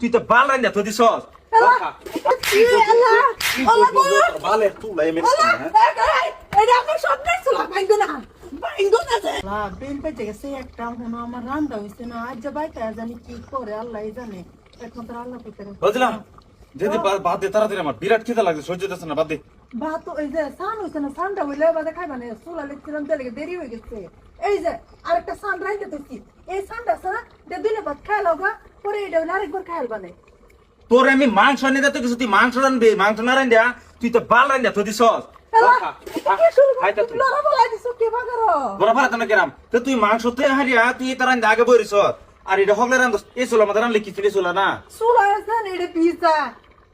তুই তো বাল রান্না তো দিছস বালের তুলা এমনি বুঝলাম যদি বাদ দে তাড়াতাড়ি আমার বিরাট খিদা লাগছে সহ্য হচ্ছে না বাদ দে ভাত তো এই যে সান হইছে না সানটা হইলে বাদে খাইবা না চুলা লিখছিলাম তেলে দেরি হয়ে গেছে এই যে আরেকটা সান রাইতে দিছি এই সানটা সারা দিলে ভাত খাই লাগা পরে এটা হইলে আরেকবার খাইল বানে তোর আমি মাংস আনি দে তো কিছু তুই মাংস রানবি মাংস না রান দিয়া তুই তো বাল রান দিয়া তো দিছস বড় ভাড়া তো না কেরাম তো তুই মাংস তো হারিয়া তুই তার রান আগে বইরিস আর এটা হগলে রান এই চুলা মাদার রান লিখি তুই চুলা না চুলা আছে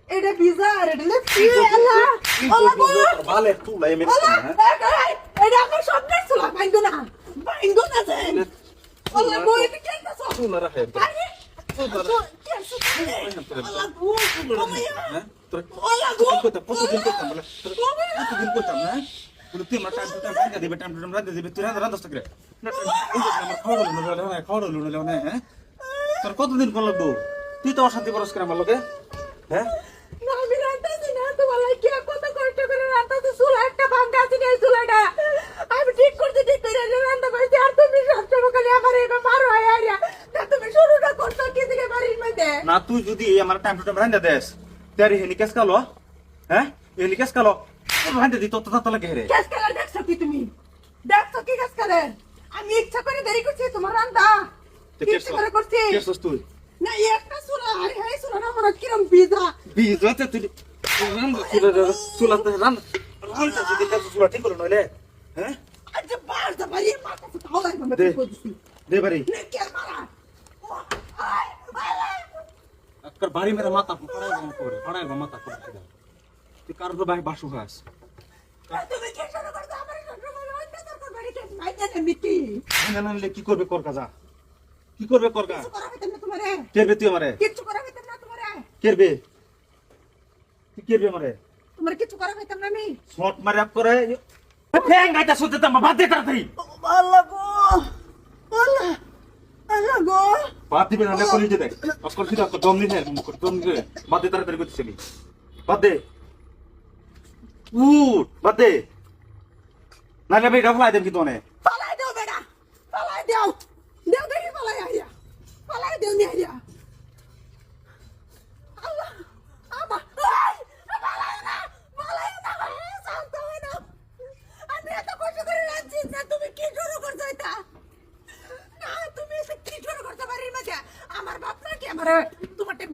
এটা পিজা আর এটা লেফটি আল্লাহ আল্লাহ বালের তুলা এমনি এটা আমার স্বপ্নের চুলা ভাঙ্গো না যে আল্লাহ গো এটা কি করছ চুলা রাখে কতদিন কোন লাগবো তুই তো অশান্তি করস কেন আমার লোকে হ্যাঁ আমি ঠিক করতে রান্না করছি আর তুমি সবসময় আমার এবার মারো আয়া তুমি শুরুটা করছো কি থেকে বাড়ির মধ্যে না তুই যদি আমার টাইম টু টাইম রান্না দেস তারি হেনি কেস কালো হ্যাঁ এনি কেস কালো রান্না দি তো তো লাগে রে কেস কালার দেখছো কি তুমি দেখছো কি কেস কালার আমি ইচ্ছা করে দেরি করছি তোমার রান্না ইচ্ছা করে করছি কেসস তুই না একটা সুরা আরে হাই সুরা না মনে কিরম বিজা তে তুই রান্না যদি কাজ সুলা ঠিক করে নইলে হ্যাঁ আচ্ছা বাস দা বাড়ি মাথা তো হাওলাই মনে করছি দে বাড়ি নে কে মারা আজকাল বাড়ি মেরা মাথা পড়ায় মাথা করে তুই কার তো ভাই বাসু খাস তুমি কি শুরু করছো আমার সবসময় ওইটা তোর বাড়ি কে মাইতে নে মিটি না কি করবে কর কাজা কি করবে কর গা কিছু করা হইতো না তোমারে কেরবে তুই আমারে কিছু করা হইতো না তোমারে কেরবে তুই কেরবে আমারে তোমার কিছু করা হইতো না আমি শট মারে আপ করে ঠ্যাং গাইতা শুতে তাম বাদ দে তাড়াতাড়ি আল্লাহ গো আল্লাহ আল্লাহ গো বাদ দিবে না কলি দে দেখ আজকাল কি তো দম নিছে দম নিছে বাদ দে তাড়াতাড়ি করছিস বাদ দে বাদ দে না রে বেটা ফলাই দেব কি তোনে পালাই দাও বেটা পালাই দাও দেও দেখি পালাই আইয়া পালাই দেও নি আইয়া